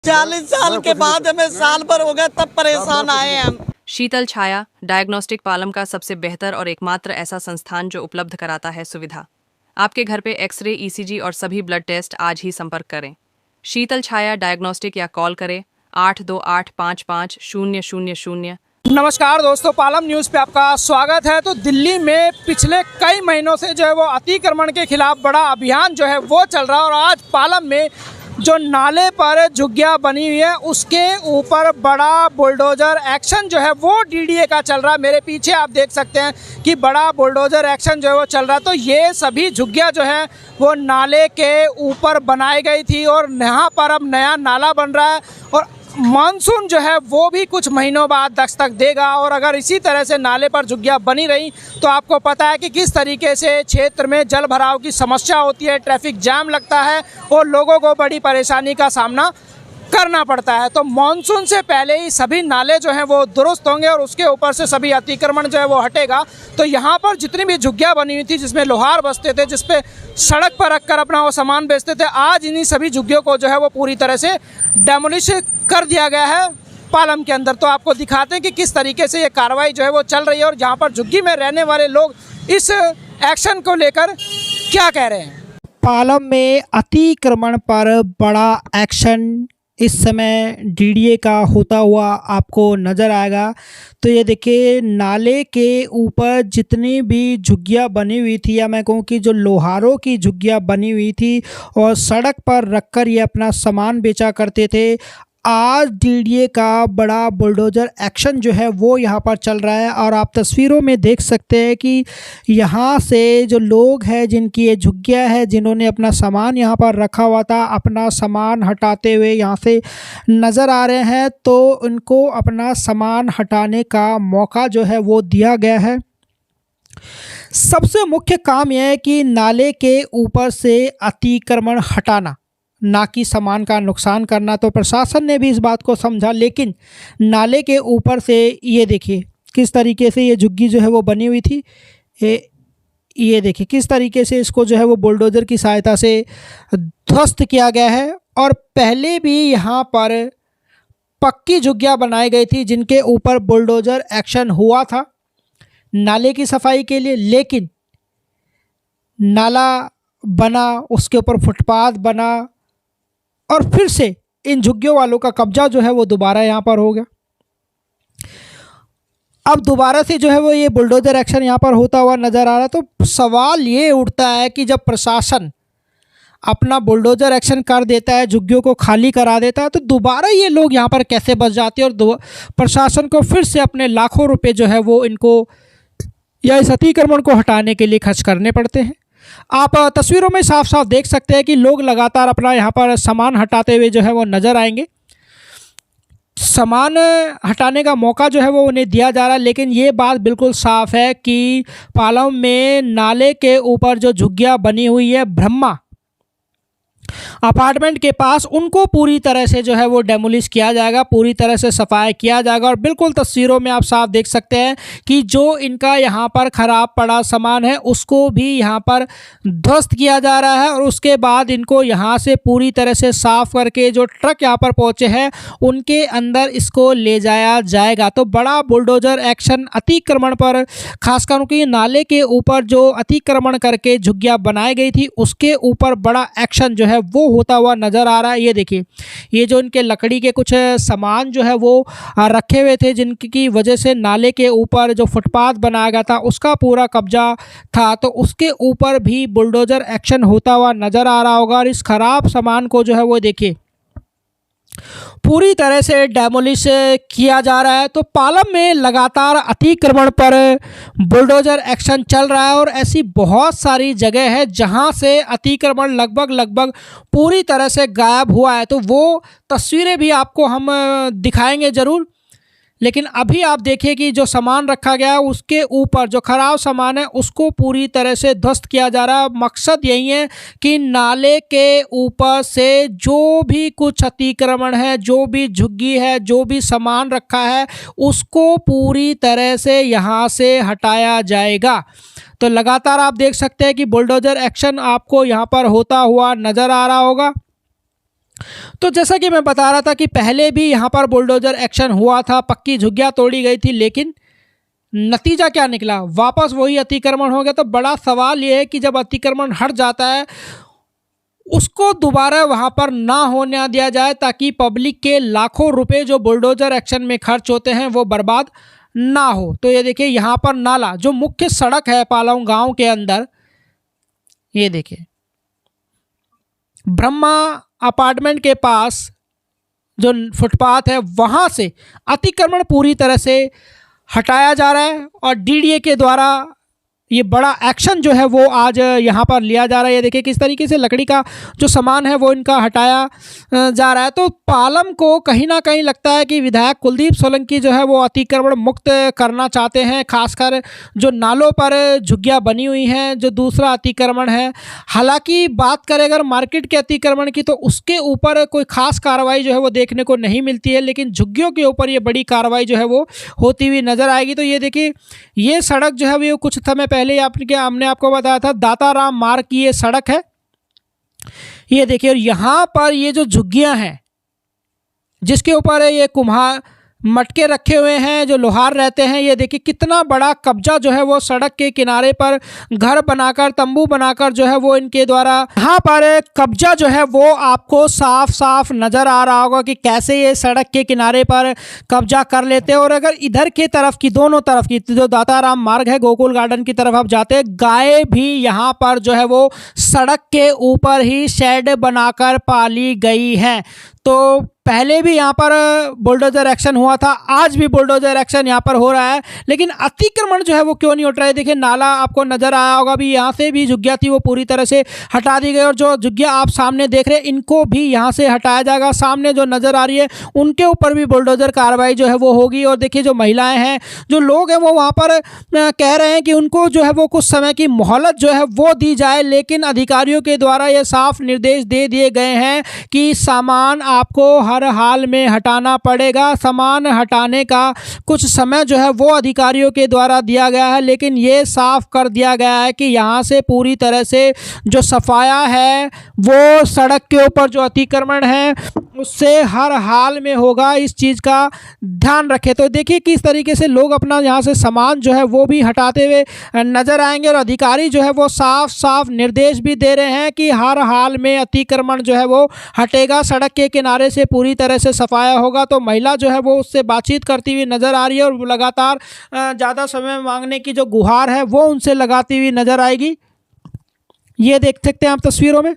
40 साल के बाद हमें साल भर हो गया तब परेशान आए हैं हम। शीतल छाया डायग्नोस्टिक पालम का सबसे बेहतर और एकमात्र ऐसा संस्थान जो उपलब्ध कराता है सुविधा। आपके घर पे एक्सरे, ईसीजी और सभी ब्लड टेस्ट आज ही संपर्क करें। शीतल छाया डायग्नोस्टिक या कॉल करें 82855000। नमस्कार दोस्तों, पालम न्यूज़ पे आपका स्वागत है। तो दिल्ली में पिछले कई महीनों से जो है वो अतिक्रमण के खिलाफ बड़ा अभियान जो है वो चल रहा है और आज पालम में जो नाले पर झुग्गियां बनी हुई है उसके ऊपर बड़ा बुलडोज़र एक्शन जो है वो डीडीए का चल रहा है। मेरे पीछे आप देख सकते हैं कि बड़ा बुलडोज़र एक्शन जो है वो चल रहा है। तो ये सभी झुग्गियां जो है वो नाले के ऊपर बनाई गई थी और यहाँ पर अब नया नाला बन रहा है और मानसून जो है वो भी कुछ महीनों बाद दस्तक देगा। और अगर इसी तरह से नाले पर झुग्गियां बनी रही तो आपको पता है कि किस तरीके से क्षेत्र में जल भराव की समस्या होती है, ट्रैफिक जाम लगता है और लोगों को बड़ी परेशानी का सामना करना पड़ता है। तो मानसून से पहले ही सभी नाले जो हैं वो दुरुस्त होंगे और उसके ऊपर से सभी अतिक्रमण जो है वो हटेगा। तो यहाँ पर जितनी भी झुग्गियाँ बनी हुई थी जिसमें लोहार बसते थे, जिस पे सड़क पर रखकर अपना वो सामान बेचते थे, आज इन्हीं सभी झुग्गियों को जो है वो पूरी तरह से डेमोलिश कर दिया गया है पालम के अंदर। तो आपको दिखाते हैं कि किस तरीके से ये कार्रवाई जो है वो चल रही है और जहाँ पर झुग्गी में रहने वाले लोग इस एक्शन को लेकर क्या कह रहे हैं। पालम में अतिक्रमण पर बड़ा एक्शन इस समय डीडीए का होता हुआ आपको नज़र आएगा। तो ये देखिए, नाले के ऊपर जितनी भी झुग्गियाँ बनी हुई थी, या मैं कहूँ कि जो लोहारों की झुग्गियाँ बनी हुई थी और सड़क पर रखकर ये अपना सामान बेचा करते थे, आज डीडीए का बड़ा बुलडोज़र एक्शन जो है वो यहाँ पर चल रहा है। और आप तस्वीरों में देख सकते हैं कि यहाँ से जो लोग हैं जिनकी ये झुग्गियाँ है, जिन्होंने अपना सामान यहाँ पर रखा हुआ था, अपना सामान हटाते हुए यहाँ से नज़र आ रहे हैं। तो उनको अपना सामान हटाने का मौका जो है वो दिया गया है। सबसे मुख्य काम यह है कि नाले के ऊपर से अतिक्रमण हटाना, ना कि सामान का नुकसान करना। तो प्रशासन ने भी इस बात को समझा, लेकिन नाले के ऊपर से ये देखिए किस तरीके से ये झुग्गी जो है वो बनी हुई थी। ये देखिए किस तरीके से इसको जो है वो बुलडोज़र की सहायता से ध्वस्त किया गया है। और पहले भी यहाँ पर पक्की झुग्गियाँ बनाई गई थी जिनके ऊपर बुलडोज़र एक्शन हुआ था नाले की सफाई के लिए, लेकिन नाला बना, उसके ऊपर फुटपाथ बना और फिर से इन झुग्गियों वालों का कब्जा जो है वो दोबारा यहाँ पर हो गया। अब दोबारा से जो है वो ये बुलडोज़र एक्शन यहाँ पर होता हुआ नज़र आ रहा है। तो सवाल ये उठता है कि जब प्रशासन अपना बुलडोज़र एक्शन कर देता है, झुग्गियों को खाली करा देता है, तो दोबारा ये लोग यहाँ पर कैसे बच जाते हैं और प्रशासन को फिर से अपने लाखों रुपए जो है वो इनको या इस अतिक्रमण को हटाने के लिए खर्च करने पड़ते हैं। आप तस्वीरों में साफ साफ देख सकते हैं कि लोग लगातार अपना यहाँ पर सामान हटाते हुए जो है वो नज़र आएंगे। सामान हटाने का मौका जो है वो उन्हें दिया जा रहा है, लेकिन ये बात बिल्कुल साफ़ है कि पालम में नाले के ऊपर जो झुग्गियाँ बनी हुई है ब्रह्मा अपार्टमेंट के पास, उनको पूरी तरह से जो है वो डेमोलिश किया जाएगा, पूरी तरह से सफाई किया जाएगा। और बिल्कुल तस्वीरों में आप साफ देख सकते हैं कि जो इनका यहाँ पर ख़राब पड़ा सामान है उसको भी यहाँ पर ध्वस्त किया जा रहा है और उसके बाद इनको यहाँ से पूरी तरह से साफ़ करके जो ट्रक यहाँ पर पहुँचे हैं उनके अंदर इसको ले जाया जाएगा। तो बड़ा बुलडोज़र एक्शन अतिक्रमण पर, खासकर क्योंकि नाले के ऊपर जो अतिक्रमण करके झुग्गियाँ बनाई गई थी उसके ऊपर बड़ा एक्शन जो है वो होता हुआ नज़र आ रहा है। ये देखिए, ये जो इनके लकड़ी के कुछ सामान जो है वो रखे हुए थे, जिनकी वजह से नाले के ऊपर जो फुटपाथ बनाया गया था उसका पूरा कब्जा था, तो उसके ऊपर भी बुलडोज़र एक्शन होता हुआ नज़र आ रहा होगा। और इस ख़राब सामान को जो है वो देखिए पूरी तरह से डेमोलिश किया जा रहा है। तो पालम में लगातार अतिक्रमण पर बुलडोज़र एक्शन चल रहा है और ऐसी बहुत सारी जगह है जहां से अतिक्रमण लगभग पूरी तरह से गायब हुआ है। तो वो तस्वीरें भी आपको हम दिखाएंगे ज़रूर, लेकिन अभी आप देखिए कि जो सामान रखा गया है उसके ऊपर जो ख़राब सामान है उसको पूरी तरह से ध्वस्त किया जा रहा है। मकसद यही है कि नाले के ऊपर से जो भी कुछ अतिक्रमण है, जो भी झुग्गी है, जो भी सामान रखा है उसको पूरी तरह से यहाँ से हटाया जाएगा। तो लगातार आप देख सकते हैं कि बुलडोज़र एक्शन आपको यहाँ पर होता हुआ नज़र आ रहा होगा। तो जैसा कि मैं बता रहा था कि पहले भी यहाँ पर बुलडोजर एक्शन हुआ था, पक्की झुग्गियाँ तोड़ी गई थी, लेकिन नतीजा क्या निकला, वापस वही अतिक्रमण हो गया। तो बड़ा सवाल ये है कि जब अतिक्रमण हट जाता है उसको दोबारा वहाँ पर ना होने दिया जाए, ताकि पब्लिक के लाखों रुपए जो बुलडोजर एक्शन में खर्च होते हैं वो बर्बाद ना हो। तो ये देखिए यहाँ पर नाला, जो मुख्य सड़क है पालम गांव के अंदर, ये देखिए ब्रह्मा अपार्टमेंट के पास जो फुटपाथ है वहाँ से अतिक्रमण पूरी तरह से हटाया जा रहा है और डीडीए के द्वारा ये बड़ा एक्शन जो है वो आज यहाँ पर लिया जा रहा है। ये देखिए किस तरीके से लकड़ी का जो सामान है वो इनका हटाया जा रहा है। तो पालम को कहीं ना कहीं लगता है कि विधायक कुलदीप सोलंकी जो है वो अतिक्रमण मुक्त करना चाहते हैं, खासकर जो नालों पर झुग्गियाँ बनी हुई हैं, जो दूसरा अतिक्रमण है। हालांकि बात करें अगर मार्केट के अतिक्रमण की, तो उसके ऊपर कोई खास कार्रवाई जो है वो देखने को नहीं मिलती है, लेकिन झुग्गियों के ऊपर ये बड़ी कार्रवाई जो है वो होती हुई नज़र आएगी। तो ये देखिए ये सड़क जो है वो कुछ समय पहले हमने आपको बताया था, दाताराम मार्ग की ये सड़क है। ये देखिए और यहाँ पर ये जो झुग्गियाँ हैं जिसके ऊपर ये कुम्हार मटके रखे हुए हैं, जो लोहार रहते हैं, ये देखिए कितना बड़ा कब्जा जो है वो सड़क के किनारे पर घर बनाकर, तंबू बनाकर जो है वो इनके द्वारा यहाँ पर कब्जा जो है वो आपको साफ साफ नज़र आ रहा होगा कि कैसे ये सड़क के किनारे पर कब्जा कर लेते हैं। और अगर इधर की तरफ की, दोनों तरफ की, जो दाताराम मार्ग है गोकुल गार्डन की तरफ आप जाते हैं, गाय भी यहाँ पर जो है वो सड़क के ऊपर ही शेड बनाकर पाली गई है। तो पहले भी यहाँ पर बुलडोजर एक्शन हुआ था, आज भी बुलडोजर एक्शन यहाँ पर हो रहा है, लेकिन अतिक्रमण जो है वो क्यों नहीं उठ रहा है। देखिए नाला आपको नजर आया होगा, भी यहाँ से भी झुग्गियाँ थी वो पूरी तरह से हटा दी गई, और जो झुग्गियाँ आप सामने देख रहे हैं इनको भी यहाँ से हटाया जाएगा। सामने जो नज़र आ रही है उनके ऊपर भी बुलडोजर कार्रवाई जो है वो होगी। और देखिए जो महिलाएँ हैं, जो लोग हैं, वो वहाँ पर कह रहे हैं कि उनको जो है वो कुछ समय की मोहलत जो है वो दी जाए, लेकिन अधिकारियों के द्वारा ये साफ निर्देश दे दिए गए हैं कि सामान आपको हर हाल में हटाना पड़ेगा। सामान हटाने का कुछ समय जो है वो अधिकारियों के द्वारा दिया गया है, लेकिन ये साफ कर दिया गया है कि यहाँ से पूरी तरह से जो सफाया है वो सड़क के ऊपर जो अतिक्रमण है उससे हर हाल में होगा। इस चीज़ का ध्यान रखें। तो देखिए किस तरीके से लोग अपना यहाँ से सामान जो है वो भी हटाते हुए नजर आएंगे, और अधिकारी जो है वो साफ साफ निर्देश भी दे रहे हैं कि हर हाल में अतिक्रमण जो है वो हटेगा, सड़क के किनारे से पूरी तरह से सफाया होगा। तो महिला जो है वो उससे बातचीत करती हुई नजर आ रही है और लगातार ज़्यादा समय मांगने की जो गुहार है वो उनसे लगाती हुई नजर आएगी। ये देख सकते हैं आप तस्वीरों में।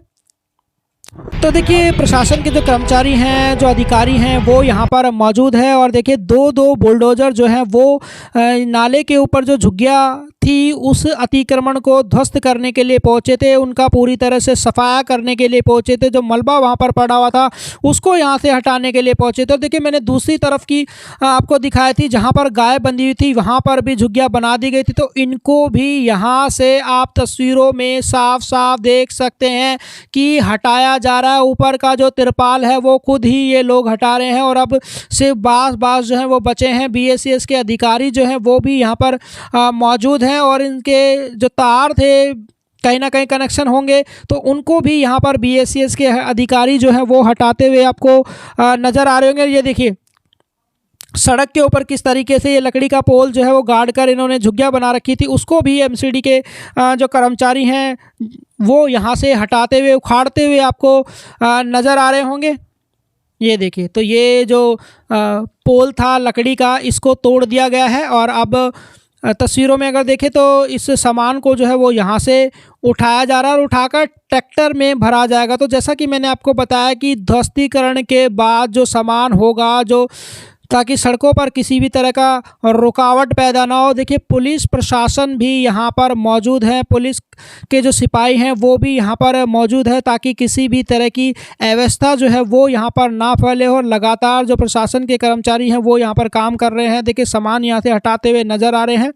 तो देखिए प्रशासन के जो कर्मचारी हैं, जो अधिकारी हैं, वो यहाँ पर मौजूद है, और देखिए दो बुलडोजर जो हैं वो नाले के ऊपर जो झुग्गियाँ थी उस अतिक्रमण को ध्वस्त करने के लिए पहुँचे थे, उनका पूरी तरह से सफाया करने के लिए पहुँचे थे। जो मलबा वहाँ पर पड़ा हुआ था उसको यहाँ से हटाने के लिए पहुँचे थे। और देखिए मैंने दूसरी तरफ की आपको दिखाई थी, जहाँ पर गाय बंधी हुई थी वहाँ पर भी झुग्गियाँ बना दी गई थी। तो इनको भी यहाँ से आप तस्वीरों में साफ साफ देख सकते हैं कि हटाया जा रहा है। ऊपर का जो तिरपाल है वो खुद ही ये लोग हटा रहे हैं, और अब सिर्फ बांस जो है वो बचे हैं। बीएसईएस के अधिकारी जो हैं वो भी यहाँ पर मौजूद हैं, और इनके जो तार थे कहीं ना कहीं कनेक्शन होंगे, तो उनको भी यहाँ पर बीएसईएस के अधिकारी जो हैं वो हटाते हुए आपको नज़र आ रहे होंगे। ये देखिए सड़क के ऊपर किस तरीके से ये लकड़ी का पोल जो है वो गाड़ कर इन्होंने झुग्गियाँ बना रखी थी, उसको भी एमसीडी के जो कर्मचारी हैं वो यहाँ से हटाते हुए, उखाड़ते हुए आपको नज़र आ रहे होंगे। ये देखिए तो ये जो पोल था लकड़ी का, इसको तोड़ दिया गया है, और अब तस्वीरों में अगर देखें तो इस सामान को जो है वो यहाँ से उठाया जा रहा है और उठाकर ट्रैक्टर में भरा जाएगा। तो जैसा कि मैंने आपको बताया कि ध्वस्तीकरण के बाद जो सामान होगा, जो ताकि सड़कों पर किसी भी तरह का रुकावट पैदा ना हो। देखिए पुलिस प्रशासन भी यहाँ पर मौजूद है, पुलिस के जो सिपाही हैं वो भी यहाँ पर मौजूद है, ताकि किसी भी तरह की अव्यवस्था जो है वो यहाँ पर ना फैले हो। और लगातार जो प्रशासन के कर्मचारी हैं वो यहाँ पर काम कर रहे हैं। देखिए सामान यहाँ से हटाते हुए नज़र आ रहे हैं।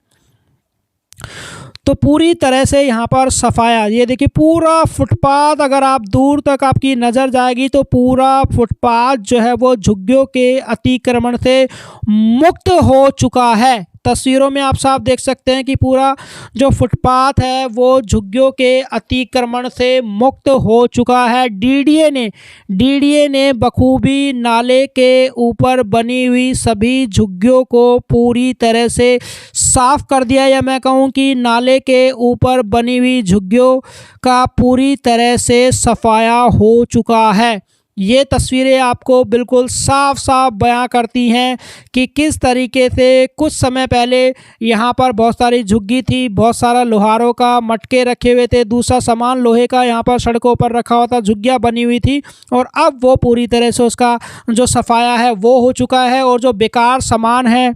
तो पूरी तरह से यहाँ पर सफाया, ये देखिए पूरा फुटपाथ, अगर आप दूर तक आपकी नज़र जाएगी तो पूरा फुटपाथ जो है वो झुग्गियों के अतिक्रमण से मुक्त हो चुका है। तस्वीरों में आप साफ देख सकते हैं कि पूरा जो फुटपाथ है वो झुग्गियों के अतिक्रमण से मुक्त हो चुका है। डीडीए ने बखूबी नाले के ऊपर बनी हुई सभी झुग्गियों को पूरी तरह से साफ कर दिया, या मैं कहूँ कि नाले के ऊपर बनी हुई झुग्गियों का पूरी तरह से सफाया हो चुका है। ये तस्वीरें आपको बिल्कुल साफ साफ बयां करती हैं कि किस तरीके से कुछ समय पहले यहाँ पर बहुत सारी झुग्गी थी, बहुत सारा लोहारों का मटके रखे हुए थे, दूसरा सामान लोहे का यहाँ पर सड़कों पर रखा हुआ था, झुग्गियाँ बनी हुई थी, और अब वो पूरी तरह से उसका जो सफाया है वो हो चुका है। और जो बेकार सामान है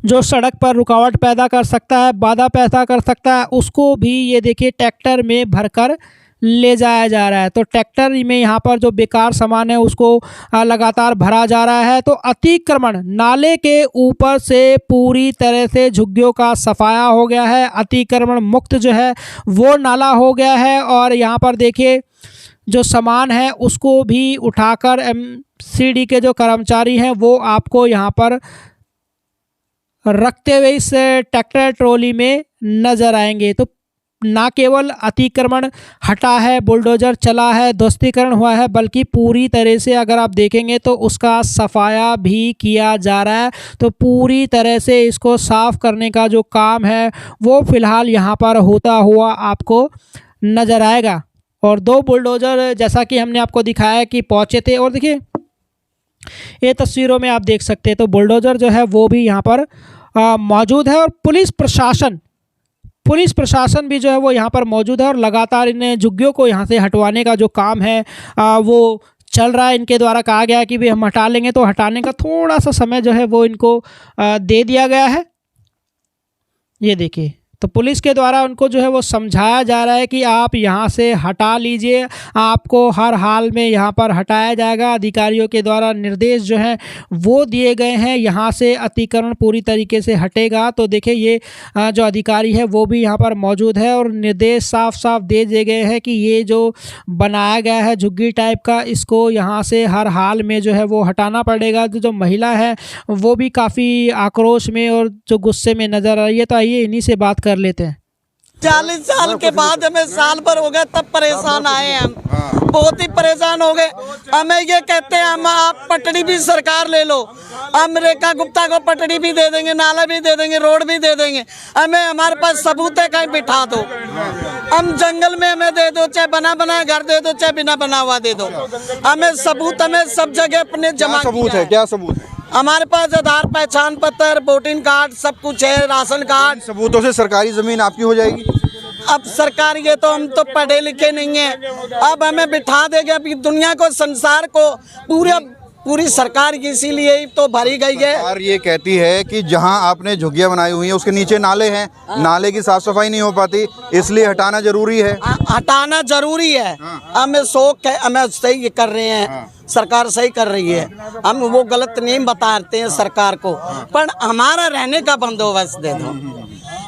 जो सड़क पर रुकावट पैदा कर सकता है, बाधा पैदा कर सकता है, उसको भी ये देखिए ट्रैक्टर में भरकर ले जाया जा रहा है। तो ट्रैक्टर में यहाँ पर जो बेकार सामान है उसको लगातार भरा जा रहा है। तो अतिक्रमण नाले के ऊपर से पूरी तरह से झुग्गियों का सफाया हो गया है, अतिक्रमण मुक्त जो है वो नाला हो गया है। और यहाँ पर देखिए जो सामान है उसको भी उठाकर एमसीडी के जो कर्मचारी हैं वो आपको यहाँ पर रखते हुए इस ट्रैक्टर ट्रॉली में नज़र आएंगे। तो ना केवल अतिक्रमण हटा है, बुलडोज़र चला है, ध्वस्तीकरण हुआ है, बल्कि पूरी तरह से अगर आप देखेंगे तो उसका सफाया भी किया जा रहा है। तो पूरी तरह से इसको साफ़ करने का जो काम है वो फ़िलहाल यहाँ पर होता हुआ आपको नज़र आएगा। और 2 बुलडोज़र जैसा कि हमने आपको दिखाया कि पहुँचे थे, और देखिए ये तस्वीरों में आप देख सकते हैं तो बुलडोज़र जो है वो भी यहाँ पर मौजूद है। और पुलिस प्रशासन भी जो है वो यहाँ पर मौजूद है और लगातार इन झुग्गियों को यहाँ से हटवाने का जो काम है वो चल रहा है। इनके द्वारा कहा गया है कि भाई हम हटा लेंगे, तो हटाने का थोड़ा सा समय जो है वो इनको दे दिया गया है। ये देखिए तो पुलिस के द्वारा उनको जो है वो समझाया जा रहा है कि आप यहाँ से हटा लीजिए, आपको हर हाल में यहाँ पर हटाया जाएगा। अधिकारियों के द्वारा निर्देश जो हैं वो दिए गए हैं, यहाँ से अतिक्रमण पूरी तरीके से हटेगा। तो देखिए ये जो अधिकारी है वो भी यहाँ पर मौजूद है और निर्देश साफ साफ दे दिए गए हैं कि ये जो बनाया गया है झुग्गी टाइप का, इसको यहाँ से हर हाल में जो है वो हटाना पड़ेगा। तो जो महिला है वो भी काफ़ी आक्रोश में और जो गुस्से में नज़र आ रही है। तो आइए इन्हीं से बात कर लेते हैं। 40 साल के बाद हमें साल भर हो गया तब परेशान आए हैं हम, बहुत ही परेशान हो गए। हमें ये कहते हैं हम आप पटड़ी भी सरकार ले लो, हम रेखा गुप्ता को पटड़ी भी दे देंगे, नाला भी दे देंगे, रोड भी दे देंगे, हमें हमारे पास सबूत है कहीं बिठा दो। हम जंगल में हमें दे दो, चाहे बना बना घर दे दो, चाहे बिना बना हुआ दे दो, हमें सबूत, हमें सब जगह अपने जमा सबूत है। क्या सबूत है? हमारे पास आधार, पहचान पत्र, वोटिंग कार्ड सब कुछ है, राशन कार्ड। सबूतों से सरकारी जमीन आपकी हो जाएगी? अब सरकार, ये तो हम तो पढ़े लिखे नहीं है, अब हमें बिठा देगा। अभी दुनिया को, संसार को, पूरी सरकार इसीलिए ही तो भरी गई है। सरकार ये कहती है कि जहां आपने झुग्गियां बनाई हुई हैं उसके नीचे नाले हैं, नाले की साफ सफाई नहीं हो पाती, इसलिए हटाना जरूरी है। हटाना जरूरी है। हमें शौक है, हमें सही कर रहे हैं, सरकार सही कर रही है, हम वो गलत नहीं बताते हैं सरकार को, पर हमारा रहने का बंदोबस्त दे दो।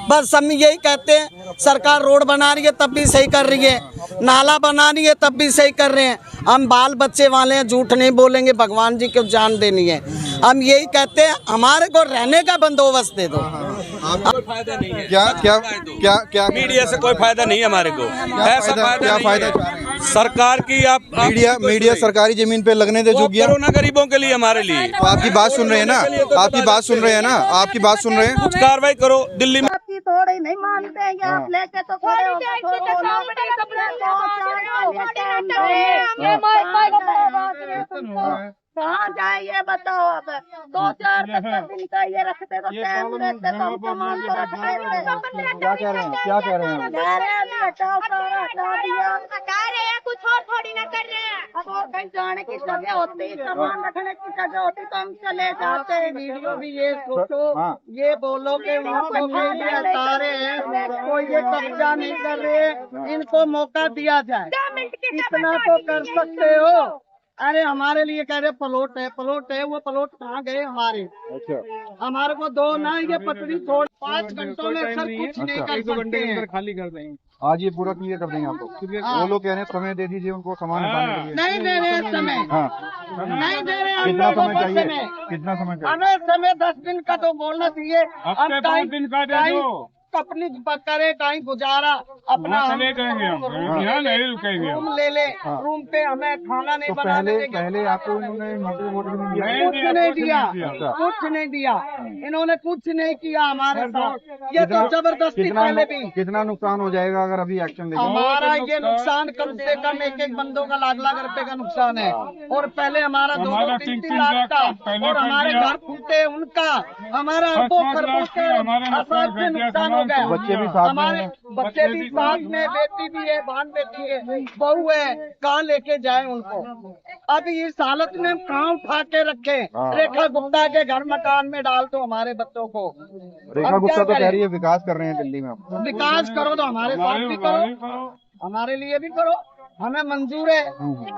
बस हम यही कहते हैं। सरकार रोड बना रही है तब भी सही कर रही है, नाला बना रही है तब भी सही कर रहे हैं। हम बाल बच्चे वाले हैं, झूठ नहीं बोलेंगे, भगवान जी को जान देनी है। हम यही कहते हैं हमारे को रहने का बंदोबस्त दे दो। फायदा नहीं है। क्या क्या क्या क्या मीडिया से कोई फायदा नहीं है हमारे को। क्या फायदा सरकार की आप मीडिया सरकारी जमीन पे लगने दे झुग्गियां करो ना गरीबों के लिए, हमारे लिए। तो आपकी बात सुन रहे हैं ना, आपकी बात सुन रहे हैं ना, आपकी बात सुन रहे हैं। कुछ कार्रवाई करो। दिल्ली में थोड़ी नहीं मानते हैं, आप लेके तो खड़े हो कहाँ जाए ये बताओ। अब 2-4 दिन का ये रखते तो टाइम रहते तो हम सामान तो रखते। क्या कह रहे हैं? क्या कह रहे हैं? कुछ और थोड़ी ना कर रहे हैं। अब और कहीं जाने की जगह होती, सामान रखने की जगह होती तो हम चले जाते। वीडियो भी ये फोटो ये बोलो कि वहाँ पर मीडिया सारे हैं, कोई ये कब्जा नहीं कर रहे, इनको मौका दिया जाए, इतना तो कर सकते हो। अरे हमारे लिए कह रहे प्लॉट है, वो प्लॉट कहाँ गए हमारे? अच्छा, हमारे को दो ना ये पटरी छोड़ 5 घंटों में सर कुछ नहीं कर सकते हैं। खाली कर देंगे। आज ये पूरा क्लियर कर देंगे आपको। वो लोग कह रहे हैं समय दे दीजिए उनको सामान उठाने के लिए। नहीं दे रहे समय, हाँ, नहीं दे रहे हम कितना लोगों समय को चाहिए? समय। कितना समय चाहिए? हमें समय 10 दिन का तो बोलना चाहिए। अब टाइम अपनी करे टाइम गुजारा अपना चले जाएंगे हम, यहाँ नहीं रुकेंगे। रूम ले ले, रूम पे हमें खाना नहीं तो बनाने देंगे। पहले आपको इन्होंने नोटिस वोटिस नहीं दिया? कुछ नहीं दिया, कुछ नहीं दिया, इन्होंने कुछ नहीं किया हमारे साथ। ये तो जबरदस्ती पहले भी। कितना नुकसान हो जाएगा अगर अभी एक्शन लेंगे? हमारा ये नुकसान कम से कम एक बंदों का लाख रुपए का नुकसान है। और पहले हमारा 2-3 लाख का, और हमारे घर फूटे उनका, हमारा अरबों खरबों के अफराद से नुकसान हो गया। बच्चे भी साथ में हमारे हैं। बच्चे भी साथ में, बेटी भी है, बहन बेटी है, बहू है, कहाँ लेके जाए उनको? अभी इस हालत में हम कहाँ उठा के रखे? रेखा गुप्ता के घर मकान में डाल दो हमारे बच्चों को। रेखा अब गुप्ता क्या तो कह करें? रही है विकास कर रहे हैं दिल्ली में आप। विकास करो तो हमारे साथ भी करो, हमारे लिए भी करो। हमें मंजूर है,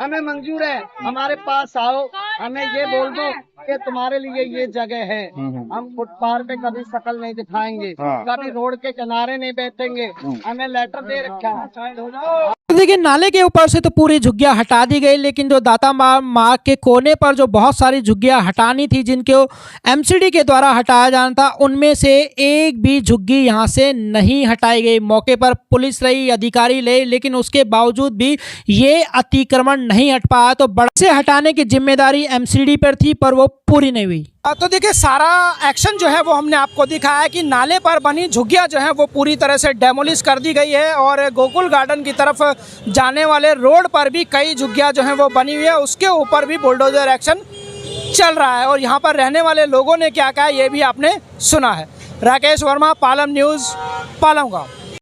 हमें मंजूर है। हमारे पास आओ, हमें ये बोल दो कि तुम्हारे लिए ये जगह है। हम फुटपाथ पे कभी शक्ल नहीं दिखाएंगे, कभी रोड के किनारे नहीं बैठेंगे। हमें लेटर दे रखा है। देखिए, नाले के ऊपर से तो पूरी झुग्गियां हटा दी गई, लेकिन जो दाता मार्ग के कोने पर जो बहुत सारी झुग्गियां हटानी थी, जिनको एमसीडी के द्वारा हटाया जाना था, उनमें से एक भी झुग्गी यहां से नहीं हटाई गई। मौके पर पुलिस रही, अधिकारी रहे, लेकिन उसके बावजूद भी ये अतिक्रमण नहीं हट पाया। तो बड़ा से हटाने की जिम्मेदारी एमसीडी पर थी, पर वो पूरी नहीं हुई। तो देखिए, सारा एक्शन जो है वो हमने आपको दिखाया कि नाले पर बनी झुग्गियां जो है वो पूरी तरह से डेमोलिश कर दी गई है, और गोकुल गार्डन की तरफ जाने वाले रोड पर भी कई झुग्गियां जो हैं वो बनी हुई है, उसके ऊपर भी बुलडोजर एक्शन चल रहा है। और यहाँ पर रहने वाले लोगों ने क्या कहा ये भी आपने सुना है। राकेश वर्मा, पालम न्यूज़, पालम गाँव।